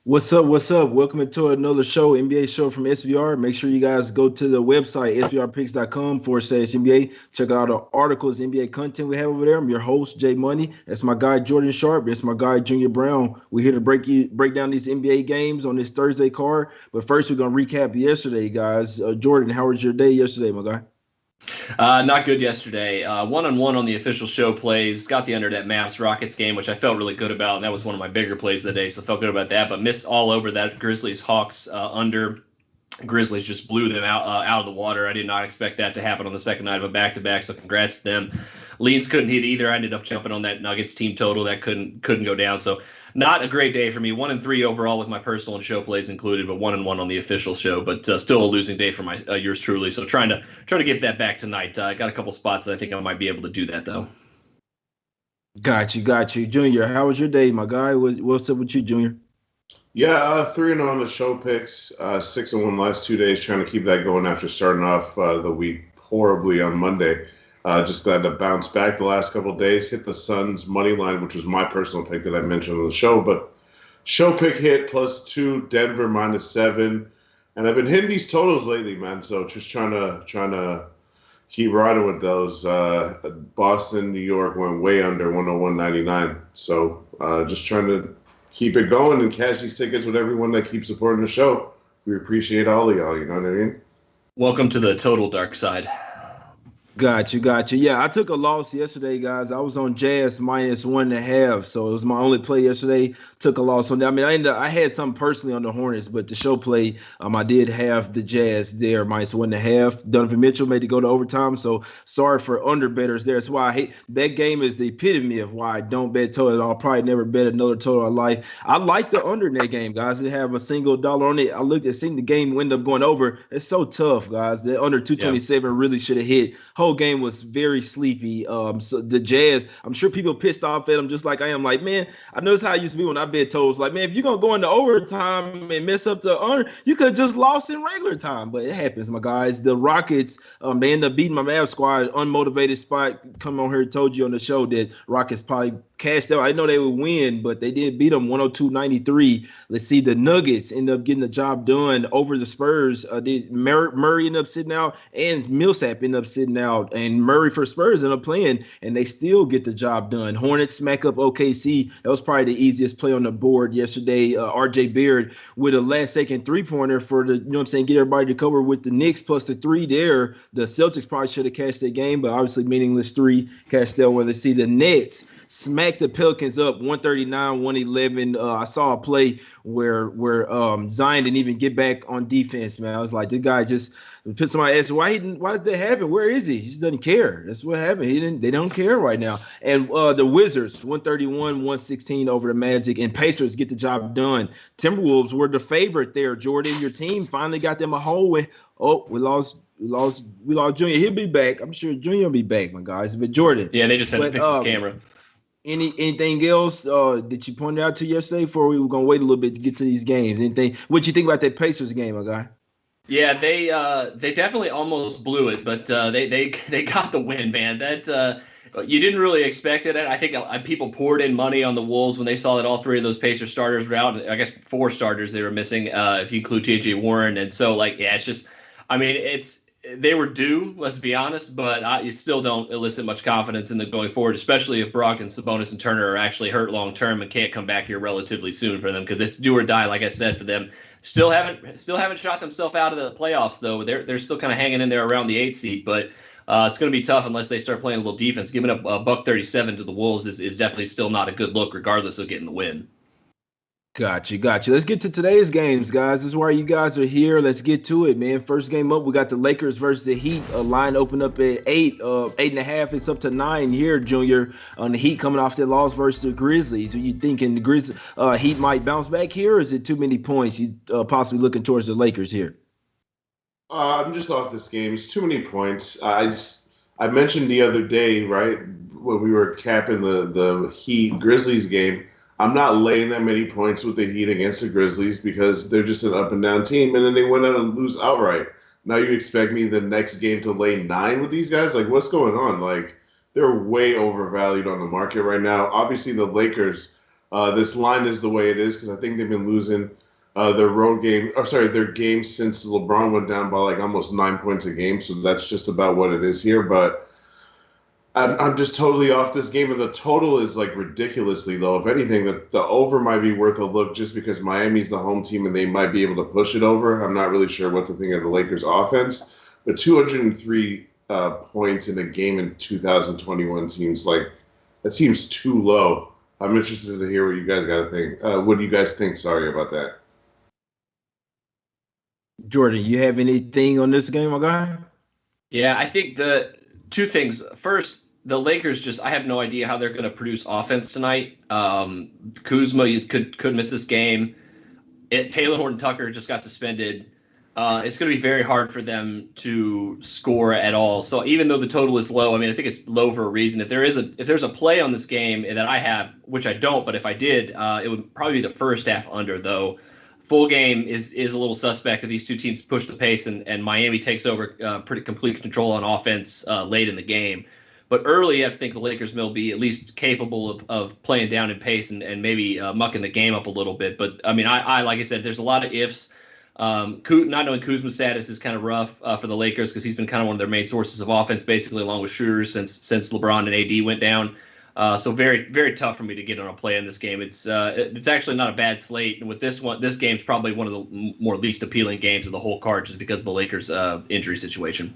What's up? What's up? Welcome to another show, NBA show from SBR. Make sure you guys go to the website, sbrpicks.com/NBA. Check out all the articles, NBA content we have over there. I'm your host, Jay Money. That's my guy, Jordan Sharp. That's my guy, Junior Browne. We're here to break down these NBA games on this Thursday card. But first, we're going to recap yesterday, guys. Jordan, how was your day yesterday, my guy? Not good yesterday. One-on-one on the official show plays. Got the under that Mavs Rockets game, which I felt really good about, and that was one of my bigger plays of the day, so felt good about that. But missed all over that Grizzlies Hawks under. Grizzlies just blew them out of the water. I did not expect that to happen on the second night of a back-to-back, so congrats to them. Leans couldn't hit either. I ended up jumping on that Nuggets team total that couldn't go down. So not a great day for me. 1-3 overall with my personal and show plays included, but 1-1 on the official show. But still a losing day for my yours truly. So trying to get that back tonight. I got a couple spots that I think I might be able to do that though. Got you. Junior, how was your day, my guy? What's up with you, Junior? Yeah, 3-0 on the show picks, 6-1 last 2 days, trying to keep that going after starting off the week horribly on Monday. Just glad to bounce back the last couple of days, hit the Suns money line, which was my personal pick that I mentioned on the show, but show pick hit +2, Denver -7, and I've been hitting these totals lately, man. So just trying to keep riding with those. Boston, New York went way under 101.99, so just trying to keep it going and cash these tickets with everyone that keeps supporting the show. We appreciate all of y'all, you know what I mean? Welcome to the total dark side. Got you. Yeah, I took a loss yesterday, guys. I was on Jazz -1.5, so it was my only play yesterday. Took a loss on that. I mean, I had something personally on the Hornets, but the show play, I did have the Jazz there -1.5. Donovan Mitchell made it go to overtime, so sorry for under bettors there. That's why I hate that game. Is the epitome of why I don't bet total. I'll probably never bet another total in life. I like the under in that game, guys. They have a single dollar on it. I looked at seeing the game end up going over. It's so tough, guys. The under 227 really should have hit. Whole game was very sleepy. So the Jazz, I'm sure people pissed off at them just like I am. Like, man, I know it's how I used to be when I bet totals. Like, man, if you're gonna go into overtime and mess up the under, you could have just lost in regular time. But it happens, my guys. The Rockets, they end up beating my Mavs squad. Unmotivated spot. Come on here, told you on the show that Rockets probably cashed out. I know they would win, but they did beat them 102-93. Let's see, the Nuggets end up getting the job done over the Spurs. Murray ended up sitting out, and Millsap ended up sitting out, and Murray for Spurs ended up playing, and they still get the job done. Hornets smack up OKC. That was probably the easiest play on the board yesterday. RJ Barrett with a last-second three-pointer for the, get everybody to cover with the Knicks plus the three there. The Celtics probably should have cashed that game, but obviously meaningless three cashed that one. Let's see, the Nets smacked the Pelicans up 139-111. I saw a play where Zion didn't even get back on defense, man. I was like, this guy just put somebody asked why does that happen? Where is he? He just doesn't care. That's what happened. They don't care right now. And the Wizards 131-116 over the Magic, and Pacers get the job done. Timberwolves were the favorite there. Jordan, your team finally got them a hole with. Oh, we lost Junior. He'll be back. I'm sure Junior will be back, my guys. But Jordan. Yeah, they just had to fix his camera. Anything else that you pointed out to yesterday before we were gonna wait a little bit to get to these games? Anything? What you think about that Pacers game, my guy? Yeah, they definitely almost blew it, but they got the win, man. That you didn't really expect it. I think people poured in money on the Wolves when they saw that all three of those Pacers starters were out. I guess 4 starters they were missing, if you include T.J. Warren. And so, it's just, they were due, let's be honest, but you still don't elicit much confidence in them going forward, especially if Brogdon, Sabonis, and Turner are actually hurt long term and can't come back here relatively soon for them, because it's do or die, like I said, for them. Still haven't shot themselves out of the playoffs though. They're still kind of hanging in there around the 8th seed, but it's going to be tough unless they start playing a little defense. Giving up $137 to the Wolves is definitely still not a good look, regardless of getting the win. Got you. Let's get to today's games, guys. This is why you guys are here. Let's get to it, man. First game up, we got the Lakers versus the Heat. A line opened up at 8.5. It's up to 9 here, Junior. On the Heat coming off their loss versus the Grizzlies. Are you thinking the Heat might bounce back here, or is it too many points? You possibly looking towards the Lakers here? I'm just off this game. It's too many points. I mentioned the other day, right, when we were capping the Heat Grizzlies game. I'm not laying that many points with the Heat against the Grizzlies because they're just an up-and-down team, and then they went out and lose outright. Now you expect me the next game to lay 9 with these guys? Like, what's going on? Like, they're way overvalued on the market right now. Obviously, the Lakers This line is the way it is because I think they've been losing their games since LeBron went down by like almost 9 points a game. So that's just about what it is here. But I'm just totally off this game, and the total is like ridiculously low. If anything, the over might be worth a look just because Miami's the home team and they might be able to push it over. I'm not really sure what to think of the Lakers' offense, but 203 points in a game in 2021 seems too low. I'm interested to hear what you guys got to think. What do you guys think? Sorry about that. Jordan, you have anything on this game, my guy? Yeah, I think the two things. First, the Lakers I have no idea how they're going to produce offense tonight. Kuzma could miss this game. Taylor Horton-Tucker just got suspended. It's going to be very hard for them to score at all. So even though the total is low, I mean, I think it's low for a reason. If there's a play on this game that I have, which I don't, but if I did, it would probably be the first half under, though. Full game is a little suspect if these two teams push the pace and Miami takes over pretty complete control on offense late in the game. But early, you have to think the Lakers will be at least capable of playing down in pace and maybe mucking the game up a little bit. But, I mean, I like I said, there's a lot of ifs. Not knowing Kuzma's status is kind of rough for the Lakers because he's been kind of one of their main sources of offense, basically, along with shooters since LeBron and AD went down. So very, very tough for me to get on a play in this game. It's actually not a bad slate. And with this game's probably one of the more least appealing games of the whole card just because of the Lakers' injury situation.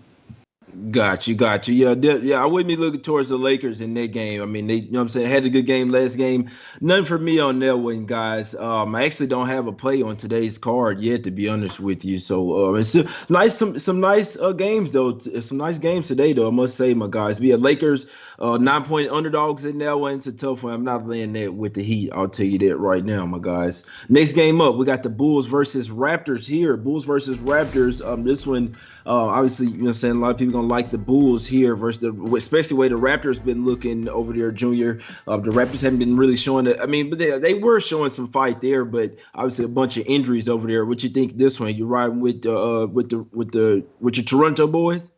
Got you. Yeah, I wouldn't be looking towards the Lakers in that game. I mean, they, you know what I'm saying, had a good game last game. Nothing for me on that one, guys. I actually don't have a play on today's card yet, to be honest with you. So it's nice, some nice games though. Some nice games today though, I must say, my guys. We have Lakers 9-point underdogs in that one. It's a tough one. I'm not laying that with the Heat. I'll tell you that right now, my guys. Next game up, we got the Bulls versus Raptors here. Bulls versus Raptors. This one. Obviously, you know what I'm saying, a lot of people gonna like the Bulls here versus especially the way the Raptors been looking over there, Junior. The Raptors haven't been really showing it. I mean, but they were showing some fight there, but obviously a bunch of injuries over there. What you think this one? You riding with your Toronto boys?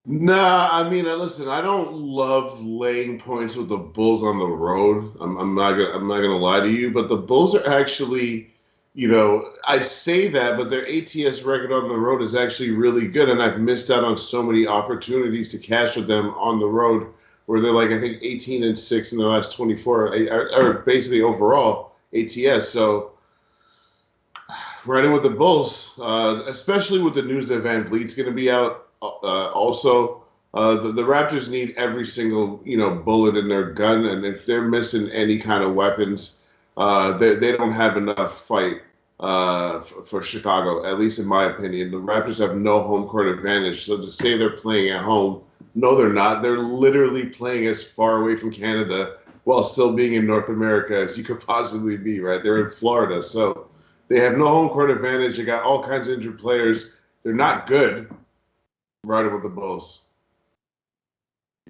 Nah, I mean, listen, I don't love laying points with the Bulls on the road. I'm not gonna lie to you, but the Bulls are actually. You know, I say that, but their ATS record on the road is actually really good, and I've missed out on so many opportunities to cash with them on the road, where they're like I think 18-6 in the last 24, or basically overall ATS. So, riding with the Bulls, especially with the news that Van Vliet's going to be out. Also, the Raptors need every single bullet in their gun, and if they're missing any kind of weapons, they don't have enough fight. For Chicago, at least in my opinion. The Raptors have no home court advantage. So to say they're playing at home, no, they're not. They're literally playing as far away from Canada while still being in North America as you could possibly be, right? They're in Florida. So they have no home court advantage. They got all kinds of injured players. They're not good. Riding with the Bulls.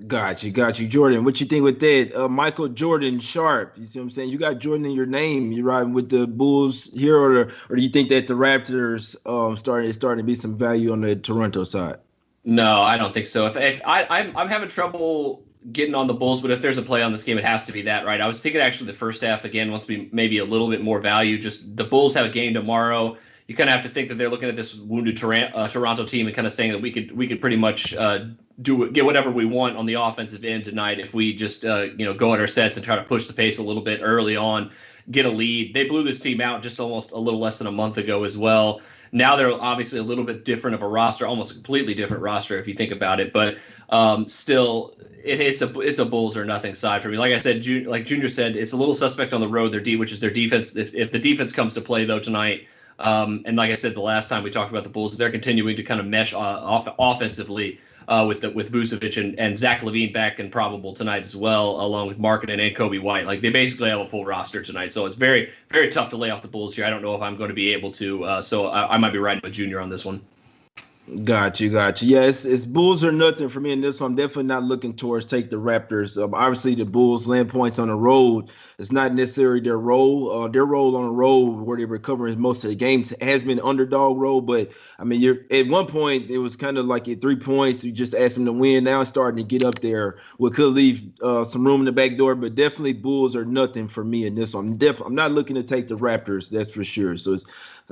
Got you, Jordan. What you think with that? Michael Jordan Sharp. You see what I'm saying? You got Jordan in your name. You riding with the Bulls here, or do you think that the Raptors starting to be some value on the Toronto side? No, I don't think so. If I'm having trouble getting on the Bulls, but if there's a play on this game, it has to be that, right? I was thinking actually the first half again wants to be maybe a little bit more value. Just the Bulls have a game tomorrow. You kind of have to think that they're looking at this wounded Toronto team and kind of saying that we could pretty much get whatever we want on the offensive end tonight if we just go at our sets and try to push the pace a little bit early on, get a lead. They blew this team out just almost a little less than a month ago as well. Now they're obviously a little bit different of a roster, almost a completely different roster if you think about it. But still, it's a Bulls or nothing side for me. Like I said, like Junior said, it's a little suspect on the road. Which is their defense. If the defense comes to play though tonight. And like I said, the last time we talked about the Bulls, they're continuing to kind of mesh offensively with Vucevic and Zach LaVine back and probable tonight as well, along with Markkanen and Kobe White. Like they basically have a full roster tonight, so it's very, very tough to lay off the Bulls here. I don't know if I'm going to be able to, so I might be riding with Junior on this one. Got you, got you. Yeah, it's Bulls or nothing for me in this one. I'm definitely not looking towards take the Raptors. Obviously, the Bulls land points on the road. It's not necessarily their role. Their role on the road where they recover most of the games has been underdog role. But I mean, you're at one point it was kind of like at 3 points. You just asked them to win. Now it's starting to get up there. We could leave some room in the back door, but definitely Bulls are nothing for me in this one. I'm not looking to take the Raptors. That's for sure. So it's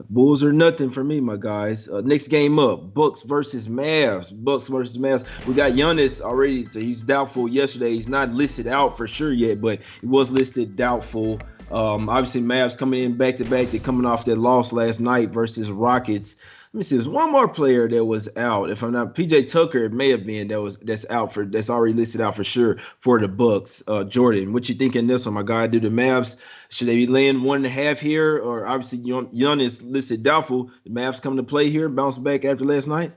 Bulls are nothing for me, my guys. Next game up, Bucks versus Mavs. Bucks versus Mavs. We got Giannis already, so he's doubtful yesterday. He's not listed out for sure yet, but he was listed doubtful. Obviously, Mavs coming in back-to-back. They're coming off their loss last night versus Rockets. Let me see. There's one more player that was out. If I'm not, PJ Tucker, it may have been that's already listed out for sure for the Bucks. Jordan, what you think in this one, my guy? Do the Mavs should they be laying 1.5 here, or obviously Young is listed doubtful? The Mavs come to play here, bounce back after last night.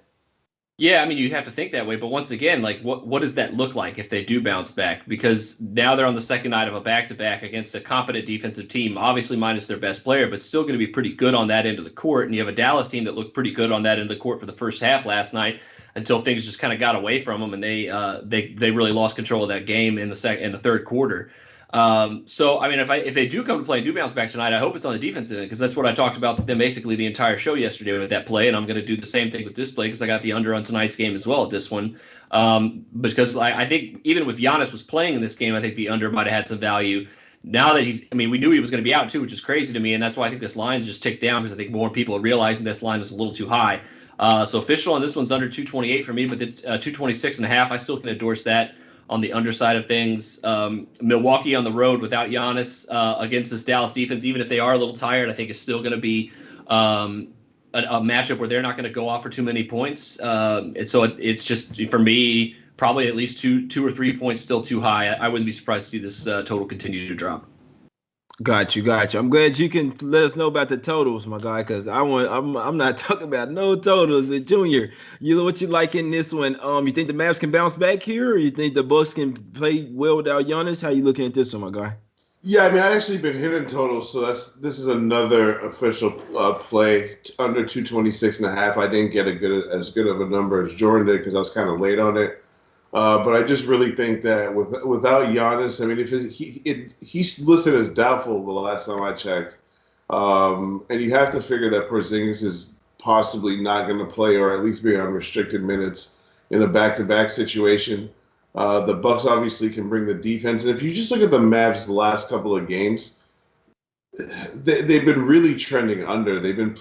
Yeah, I mean, you have to think that way. But once again, like, what does that look like if they do bounce back? Because now they're on the second night of a back-to-back against a competent defensive team, obviously minus their best player, but still going to be pretty good on that end of the court. And you have a Dallas team that looked pretty good on that end of the court for the first half last night until things just kind of got away from them, and they really lost control of that game in the third quarter. So I mean, if they do come to play and do bounce back tonight, I hope it's on the defensive end, because that's what I talked about them basically the entire show yesterday with that play, and I'm going to do the same thing with this play because I got the under on tonight's game as well at this one. Because I think even if Giannis was playing in this game, I think the under might have had some value. Now that we knew he was going to be out too, which is crazy to me, and that's why I think this line's just ticked down, because I think more people are realizing this line was a little too high. So official on this one's under 228 for me, but it's 226.5. I still can endorse that on the underside of things. Milwaukee on the road without Giannis against this Dallas defense, even if they are a little tired, I think it's still going to be a matchup where they're not going to go off for too many points. And so it's just, for me, probably at least two or 3 points still too high. I wouldn't be surprised to see this total continue to drop. Got you. I'm glad you can let us know about the totals, my guy, because I'm not talking about no totals. Junior, what you like in this one? You think the Mavs can bounce back here, or you think the Bucks can play well without Giannis? How you looking at this one, my guy? Yeah, I mean, I actually been hitting totals, so this is another official play under 226.5. I didn't get as good of a number as Jordan did because I was kind of late on it. But I just really think that without Giannis, I mean, if he's listed as doubtful the last time I checked, and you have to figure that Porzingis is possibly not going to play, or at least be on restricted minutes in a back-to-back situation. The Bucks obviously can bring the defense, and if you just look at the Mavs the last couple of games, they've been really trending under. They've been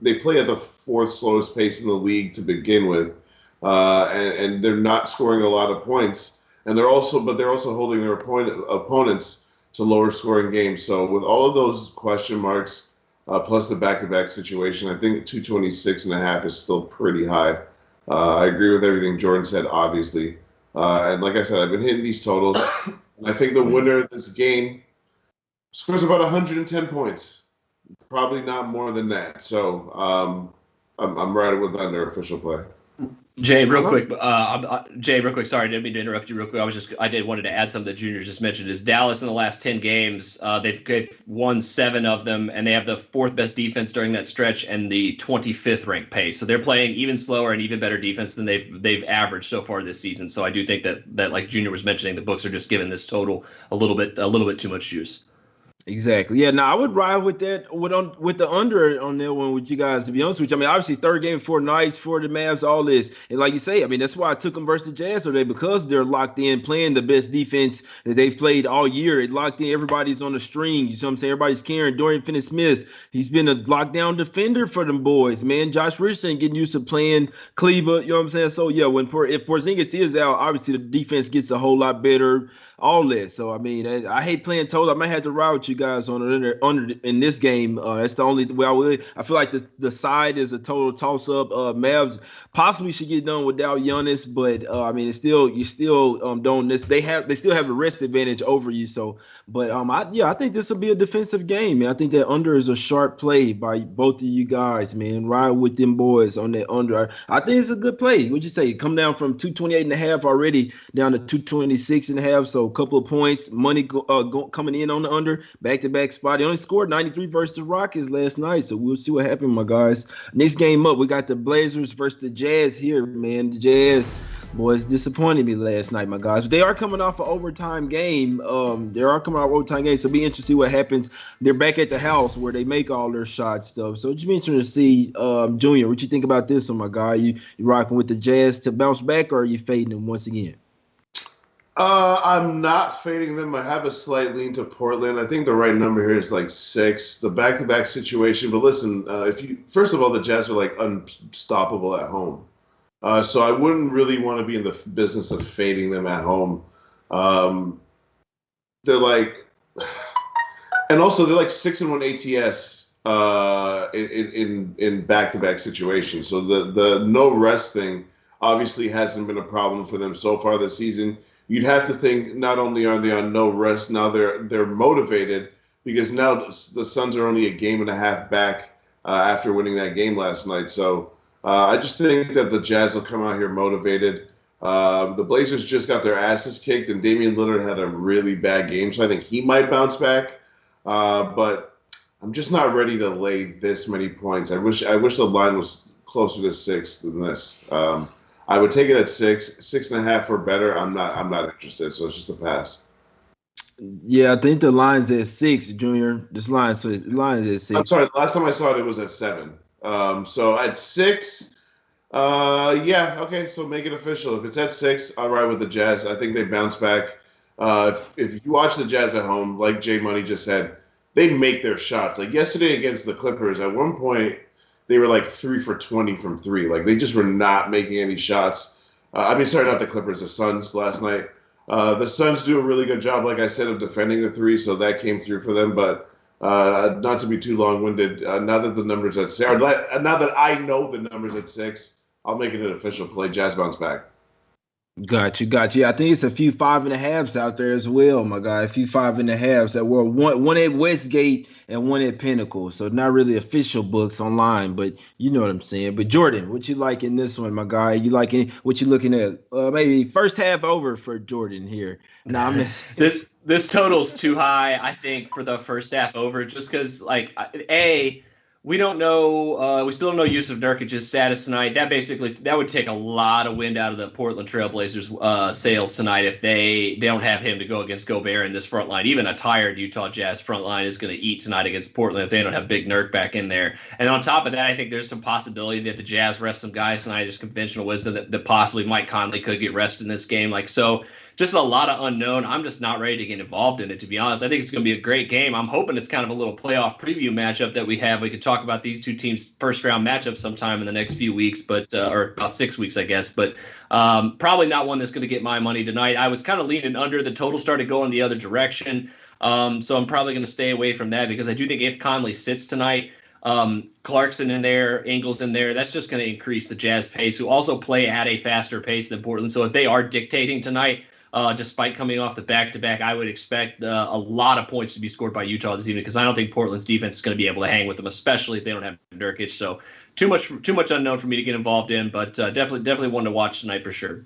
they play at the fourth slowest pace in the league to begin with. And they're not scoring a lot of points, and they're also holding their opponents to lower scoring games. So with all of those question marks, plus the back-to-back situation, I think 226.5 is still pretty high. I agree with everything Jordan said, obviously, and like I said, I've been hitting these totals, and I think the winner of this game scores about 110 points, probably not more than that. So I'm right with under official play. Jay, real quick. Sorry, I didn't mean to interrupt you real quick. I wanted to add something that Junior just mentioned. Is Dallas in the last 10 games, they've won 7 of them, and they have the 4th best defense during that stretch and the 25th ranked pace. So they're playing even slower and even better defense than they've averaged so far this season. So I do think that like Junior was mentioning, the books are just giving this total a little bit too much juice. Exactly. Yeah. Now I would ride with that with the under on that one with you guys. To be honest with you, I mean, obviously third game, 4 nights for the Mavs, all this, and like you say, I mean, that's why I took them versus Jazz today, because they're locked in, playing the best defense that they've played all year. It locked in. Everybody's on the string. You know what I'm saying? Everybody's carrying. Dorian Finney-Smith, he's been a lockdown defender for them boys, man. Josh Richardson getting used to playing Cleveland. You know what I'm saying? So yeah, if Porzingis is out, obviously the defense gets a whole lot better. All this. So I mean, I hate playing total. I might have to ride with you guys on under in this game. That's the only way I would. I feel like the side is a total toss up. Mavs possibly should get done without Giannis, but I mean, you still don't. They still have the rest advantage over you. So, but I think this will be a defensive game, man. I think that under is a sharp play by both of you guys, man. Ride with them boys on that under. I think it's a good play. What'd you say? Come down from 228.5 already down to 226.5. So couple of points, money coming in on the under. back-to-back spot. He only scored 93 versus the Rockets last night, so we'll see what happens, my guys. Next game up, we got the Blazers versus the Jazz here, man. The Jazz boys disappointed me last night, my guys. But they are coming off an overtime game. So it'll be interesting to see what happens. They're back at the house where they make all their shots stuff. So it'll be interesting to see, Junior, what you think about this one, my guy? You rocking with the Jazz to bounce back, or are you fading them once again? I'm not fading them. I have a slight lean to Portland. I think the right number here is like 6. The back-to-back situation. But listen, first of all, the Jazz are like unstoppable at home. So I wouldn't really want to be in the business of fading them at home. They're like, and also they're like 6-1 ATS in back-to-back situations. So the no rest thing obviously hasn't been a problem for them so far this season. You'd have to think not only are they on no rest, now they're motivated because now the Suns are only a game and a half back after winning that game last night. So. I just think that the Jazz will come out here motivated. The Blazers just got their asses kicked, and Damian Lillard had a really bad game, so I think he might bounce back. But I'm just not ready to lay this many points. I wish the line was closer to 6 than this. I would take it at 6, 6.5 or better. I'm not interested, so it's just a pass. Yeah, I think the line's at 6, Junior. This line's at 6. I'm sorry. Last time I saw it was at 7. So at 6, yeah, okay, so make it official. If it's at 6, I'll ride with the Jazz. I think they bounce back. If you watch the Jazz at home, like Jay Money just said, they make their shots. Like yesterday against the Clippers, at one point, they were like 3 for 20 from 3. Like they just were not making any shots. Not the Clippers, the Suns last night. The Suns do a really good job, like I said, of defending the 3, so that came through for them, but not to be too long-winded, now that the number's at 6, now that I know the number's at 6, I'll make it an official play. Jazz bounce back. Got you. I think it's a few 5.5s out there as well, my guy. A few 5.5s that were one at Westgate and one at Pinnacle. So not really official books online, but you know what I'm saying. But Jordan, what you like in this one, my guy? What you looking at? Maybe first half over for Jordan here. Nah, I'm missing. This total's too high, I think, for the first half over, just because, we don't know. We still don't know Yusuf Nurkic's status tonight. That would take a lot of wind out of the Portland Trailblazers' sails tonight if they don't have him to go against Gobert in this front line. Even a tired Utah Jazz front line is going to eat tonight against Portland if they don't have Big Nurk back in there. And on top of that, I think there's some possibility that the Jazz rest some guys tonight. There's conventional wisdom that possibly Mike Conley could get rested in this game. Just a lot of unknown. I'm just not ready to get involved in it, to be honest. I think it's going to be a great game. I'm hoping it's kind of a little playoff preview matchup that we have. We could talk about these two teams' first-round matchup sometime in the next few weeks, or about 6 weeks, I guess. But probably not one that's going to get my money tonight. I was kind of leaning under. The total started going the other direction. So I'm probably going to stay away from that because I do think if Conley sits tonight, Clarkson in there, Ingles in there, that's just going to increase the Jazz pace, who also play at a faster pace than Portland. So if they are dictating tonight, despite coming off the back-to-back, I would expect a lot of points to be scored by Utah this evening because I don't think Portland's defense is going to be able to hang with them, especially if they don't have Nurkic. So too much unknown for me to get involved in, but definitely one to watch tonight for sure.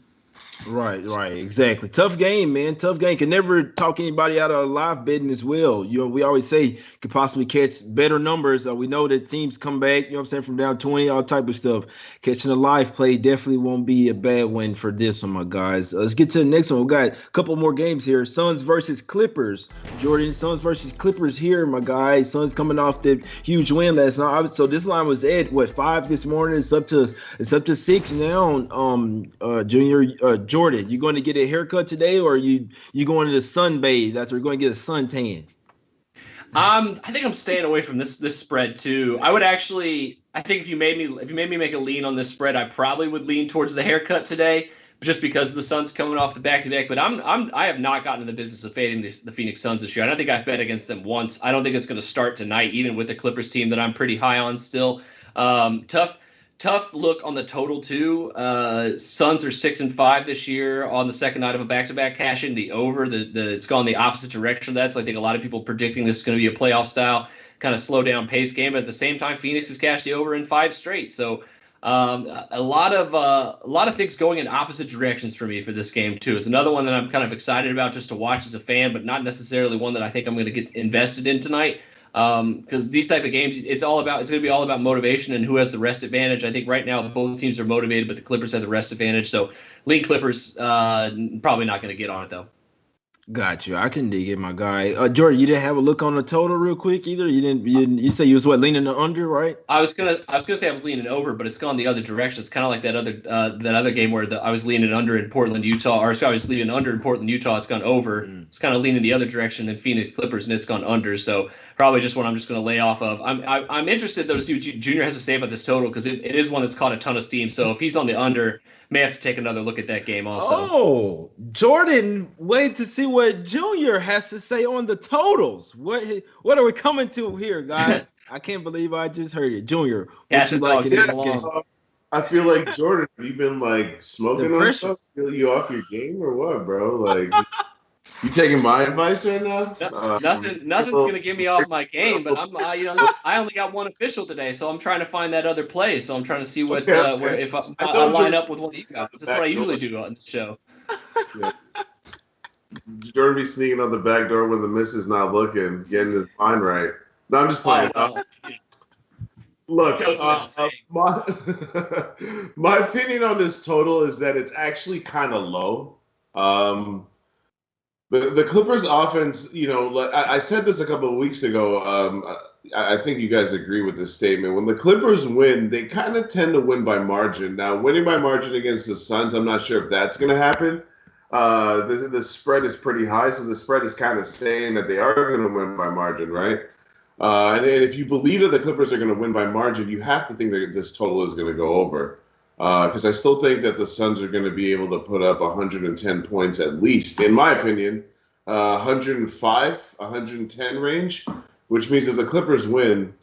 Right, exactly. Tough game, man. Tough game. Can never talk anybody out of live betting as well. We always say could possibly catch better numbers. We know that teams come back, from down 20, all type of stuff. Catching a live play definitely won't be a bad win for this one, my guys. Let's get to the next one. We got a couple more games here. Suns versus Clippers. Jordan, Suns versus Clippers here, my guys. Suns coming off the huge win last night. So this line was at 5 this morning. It's up to 6 now. Junior. Jordan, you going to get a haircut today, or you going to sunbathe after going to get a suntan? I think I'm staying away from this spread too. I think if you made me make a lean on this spread, I probably would lean towards the haircut today, just because the Suns coming off the back-to-back. But I have not gotten in the business of fading the Phoenix Suns this year. I don't think I've bet against them once. I don't think it's going to start tonight, even with the Clippers team that I'm pretty high on still. Tough look on the total too. Suns are 6-5 this year on the second night of a back-to-back, cashing the over. It's gone the opposite direction of that. So I think a lot of people predicting this is going to be a playoff style kind of slow down pace game. But at the same time, Phoenix has cashed the over in 5 straight. So A lot of things going in opposite directions for me for this game too. It's another one that I'm kind of excited about just to watch as a fan, but not necessarily one that I think I'm going to get invested in tonight. Because these type of games, it's going to be all about motivation and who has the rest advantage. I think right now both teams are motivated, but the Clippers have the rest advantage. So lean Clippers, probably not going to get on it though. Got you. I can dig it, my guy. Jordan, you didn't have a look on the total real quick either. You didn't. You say you was leaning the under, right? I was gonna say I was leaning over, but it's gone the other direction. It's kind of like that other game where I was leaning under in Portland, Utah, or I was leaning under in Portland, Utah. It's gone over. It's kind of leaning the other direction than Phoenix Clippers, and it's gone under. So probably just one I'm just gonna lay off of. I'm interested though to see what Junior has to say about this total because it is one that's caught a ton of steam. So if he's on the under, may have to take another look at that game also. Oh, Jordan, wait to see what Junior has to say on the totals. What are we coming to here, guys? I can't believe I just heard it. Junior, what you like in this game? I feel like, Jordan, you've been like smoking on stuff? Feel you off your game or what, bro? Like, you taking my advice right now? Nothing's gonna get me off my game, but I only got one official today, so I'm trying to find that other play. So I'm trying to see what where if I line up with what you got. That's what I usually do on the show. Yeah. Jordan be sneaking on the back door when the miss is not looking, getting his mind right. No, I'm just playing. Look, my opinion on this total is that it's actually kind of low. The Clippers offense, I said this a couple of weeks ago. I think you guys agree with this statement. When the Clippers win, they kind of tend to win by margin. Now, winning by margin against the Suns, I'm not sure if that's going to happen. The spread is pretty high, so the spread is kind of saying that they are going to win by margin, right? And if you believe that the Clippers are going to win by margin, you have to think that this total is going to go over. Because I still think that the Suns are going to be able to put up 110 points at least, in my opinion, 105, 110 range, which means if the Clippers win,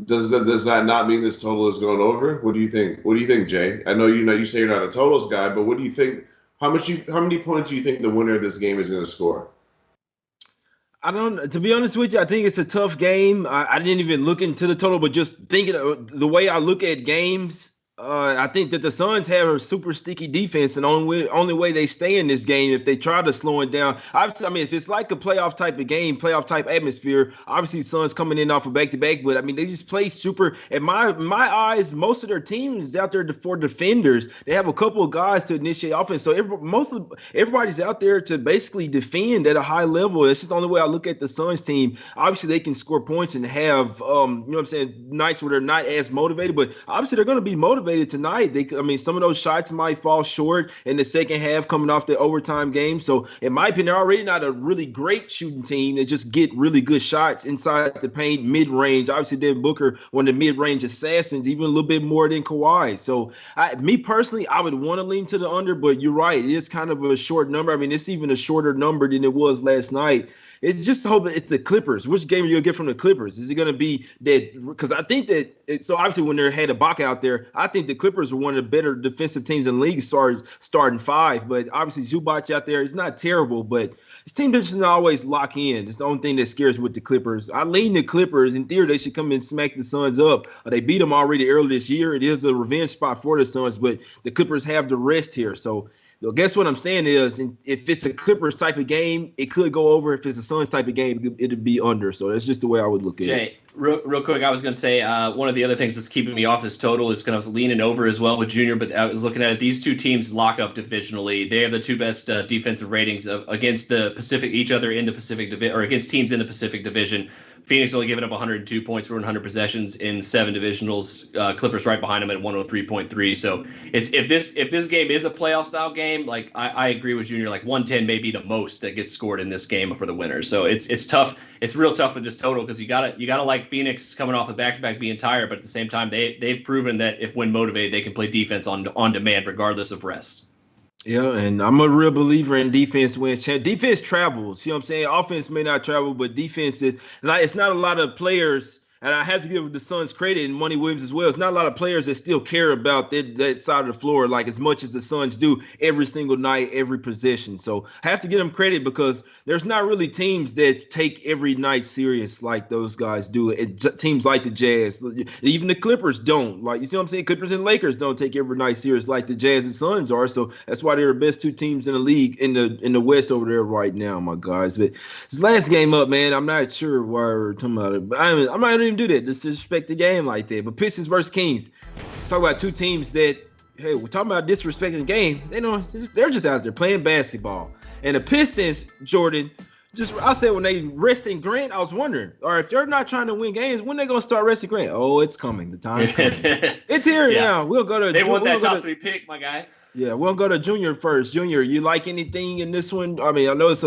does that not mean this total is going over? What do you think? What do you think, Jay? I know you say you're not a totals guy, but what do you think? How many points do you think the winner of this game is going to score? To be honest with you, I think it's a tough game. I didn't even look into the total, but just thinking of the way I look at games, I think that the Suns have a super sticky defense, and only way they stay in this game if they try to slow it down. Obviously, I mean, if it's like a playoff type of game, playoff type atmosphere, obviously Suns coming in off of back-to-back, but I mean, they just play super. In my eyes, most of their teams is out there for defenders. They have a couple of guys to initiate offense, so everybody's out there to basically defend at a high level. It's just the only way I look at the Suns team. Obviously, they can score points and have, nights where they're not as motivated, but obviously they're going to be motivated tonight. Some of those shots might fall short in the second half coming off the overtime game. So in my opinion, they're already not a really great shooting team. They just get really good shots inside the paint, mid-range. Obviously, Devin Booker, one of the mid-range assassins, even a little bit more than Kawhi. So me personally, I would want to lean to the under, but you're right. It is kind of a short number. I mean, it's even a shorter number than it was last night. It's just the hope that it's the Clippers. Which game are you going to get from the Clippers? Is it going to be that? Because I think that so obviously when they had Ibaka out there, I think the Clippers are one of the better defensive teams in the league starting five. But obviously Zubac out there is not terrible, but his team doesn't always lock in. It's the only thing that scares me with the Clippers. I lean the Clippers. In theory, they should come and smack the Suns up. They beat them already early this year. It is a revenge spot for the Suns, but the Clippers have the rest here. So I guess what I'm saying is, if it's a Clippers type of game, it could go over. If it's a Suns type of game, it'd be under. So that's just the way I would look at it. Jay, real quick, I was going to say one of the other things that's keeping me off this total is kind of leaning over as well with Junior. But I was looking at it; these two teams lock up divisionally. They have the two best defensive ratings against the Pacific, each other in the Pacific division, or against teams in the Pacific division. Phoenix only giving up 102 points for 100 possessions in 7 divisionals. Clippers right behind them at 103.3. So if this game is a playoff style game, like I agree with Junior, like 110 may be the most that gets scored in this game for the winner. So it's tough. It's real tough with this total because you gotta like Phoenix coming off a back-to-back being tired, but at the same time they've proven that if when motivated they can play defense on demand regardless of rest. Yeah, and I'm a real believer in defense wins. Defense travels. You know what I'm saying? Offense may not travel, but defense is like, it's not a lot of players And I have to give the Suns credit and Monty Williams as well. It's not a lot of players that still care about that side of the floor like as much as the Suns do every single night, every possession. So I have to give them credit because there's not really teams that take every night serious like those guys do. Teams like the Jazz, even the Clippers don't. Like, you see what I'm saying? Clippers and Lakers don't take every night serious like the Jazz and Suns are. So that's why they're the best two teams in the league in the West over there right now, my guys. But this last game up, man, I'm not sure why we're talking about it. But I'm not even do that. Disrespect the game like that. But Pistons versus Kings. Talk about two teams that, hey, we're talking about disrespecting the game. They're just out there playing basketball. And the Pistons, Jordan, I said when they resting Grant, I was wondering, or if they're not trying to win games, when they gonna start resting Grant? Oh, it's coming. The time's coming. It's here now. We'll go to. They want that top 3 pick, my guy. Yeah, we'll go to Junior first. Junior, you like anything in this one? I mean, I know it's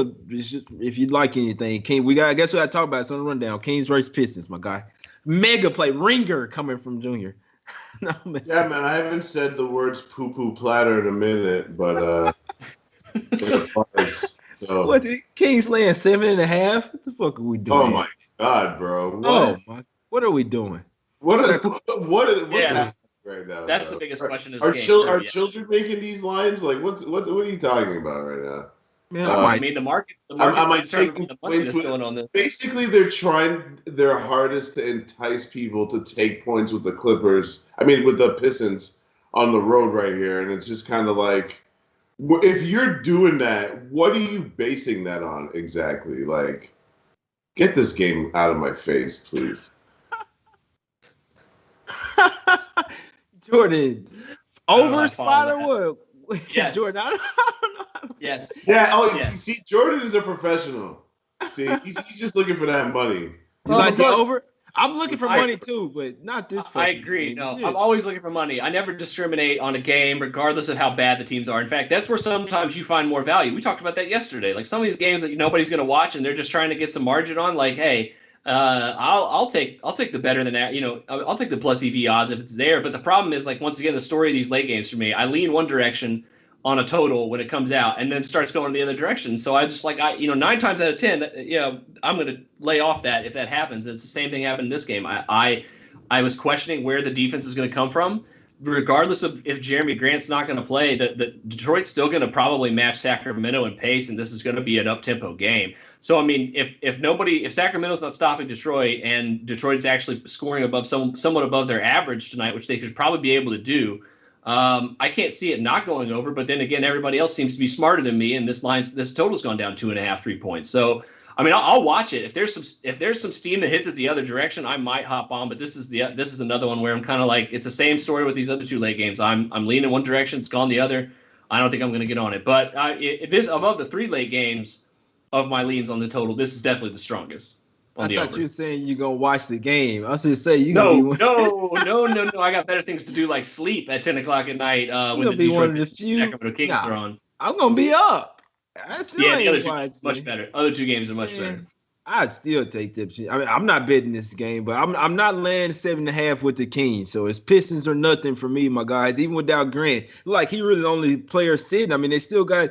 just if you like anything, King. I guess we got to talk about it on the rundown. Kings versus Pistons, my guy. Mega play ringer coming from Junior. No, yeah, man, I haven't said the words poo-poo platter in a minute, but it applies. So. What the Kings laying 7.5? What the fuck are we doing? Oh my God, bro! What are we doing? What's happening right now? That's the biggest question. Are children making these lines? Like, what are you talking about right now? Man, I mean, the market. I might take the money that's going on this. Basically, they're trying their hardest to entice people to take points with the Clippers. I mean, with the Pistons on the road right here, and it's just kind of like, if you're doing that, what are you basing that on exactly? Like, get this game out of my face, please. Jordan, over spot or what? Yes. Jordan, I don't know. Yes. Yeah. Oh, yes. See, Jordan is a professional. See, he's just looking for that money. You like the over? I'm looking for money too, but not this. I agree. Game. No, Yeah. I'm always looking for money. I never discriminate on a game, regardless of how bad the teams are. In fact, that's where sometimes you find more value. We talked about that yesterday. Like some of these games that nobody's going to watch, and they're just trying to get some margin on. Like, hey, I'll take the better than that. I'll take the plus EV odds if it's there. But the problem is, like, once again, the story of these late games for me, I lean one direction on a total when it comes out, and then starts going the other direction. So I just 9 times out of 10, I'm going to lay off that if that happens. It's the same thing happened in this game. I was questioning where the defense is going to come from, regardless of if Jeremy Grant's not going to play. The Detroit's still going to probably match Sacramento in pace, and this is going to be an up-tempo game. So I mean, if Sacramento's not stopping Detroit, and Detroit's actually scoring somewhat above their average tonight, which they could probably be able to do. I can't see it not going over, but then again, everybody else seems to be smarter than me, and this total's gone down 2.5, 3 points. So, I mean, I'll watch it. If there's some steam that hits it the other direction, I might hop on. But this is another one where I'm kind of like, it's the same story with these other 2 late games. I'm leaning one direction, it's gone the other. I don't think I'm going to get on it. But this above the 3 late games of my leans on the total, this is definitely the strongest. I thought you were saying you're going to watch the game. I was going to say No. I got better things to do, like sleep at 10 o'clock at night when the Detroit Sacramento Kings are on. I'm going to be up. I still the other 2 games much better. Other 2 games are much better. I'd still take that. I mean, I'm not betting this game, but I'm not laying 7.5 with the Kings. So it's Pistons or nothing for me, my guys. Even without Grant, like he really the only player sitting. I mean, they still got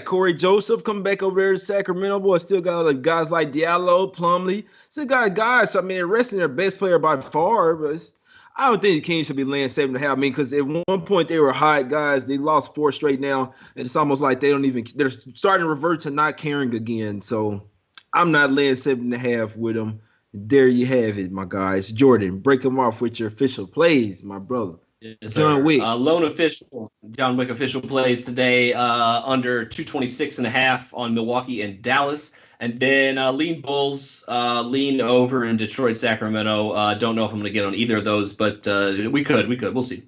Corey Joseph coming back over there to Sacramento. Boy, still got guys like Diallo, Plumlee. Still got guys. So, I mean, they're resting their best player by far, but I don't think the Kings should be laying 7.5. I mean, because at one point they were hot guys. They lost 4 straight now, and it's almost like they're starting to revert to not caring again. So I'm not laying 7.5 with them. There you have it, my guys. Jordan, break them off with your official plays, my brother. Yes, John Wick. Lone official. John Wick official plays today under 226.5 on Milwaukee and Dallas. And then lean Bulls, lean over in Detroit, Sacramento. Don't know if I'm going to get on either of those, but we could. We'll see.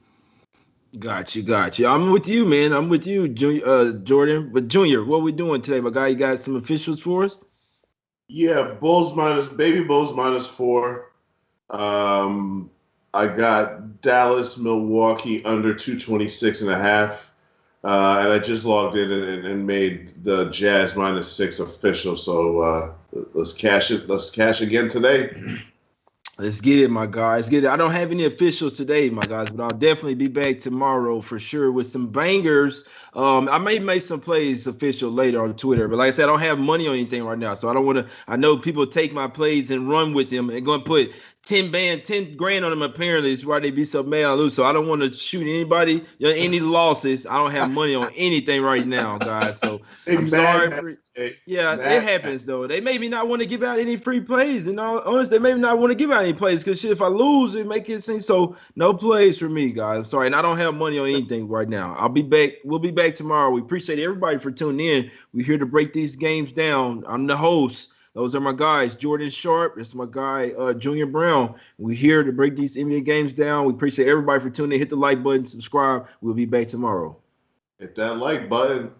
Got you. I'm with you, man. I'm with you, Jordan. But Junior, what we doing today, my guy? You got some officials for us? Yeah, baby Bulls -4. I got Dallas, Milwaukee under 226.5. And I just logged in and made the Jazz -6 official. So let's cash it. Let's cash again today. Let's get it, my guys. Get it. I don't have any officials today, my guys, but I'll definitely be back tomorrow for sure with some bangers. I may make some plays official later on Twitter, but like I said, I don't have money on anything right now, so I don't want to. I know people take my plays and run with them and going to put 10 grand on them apparently. Is why they be so mad I lose. So I don't want to shoot anybody, any losses. I don't have money on anything right now, guys. So I'm sorry for it happens though. They maybe not want to give out any free plays. And all honest, they maybe not want to give out any plays because shit, if I lose, it make it seem so no plays for me, guys. I'm sorry, and I don't have money on anything right now. I'll be back. We'll be back tomorrow. We appreciate everybody for tuning in. We're here to break these games down. I'm the host. Those are my guys, Jordan Sharp. That's my guy, Junior Browne. We're here to break these NBA games down. We appreciate everybody for tuning in. Hit the like button, subscribe. We'll be back tomorrow. Hit that like button.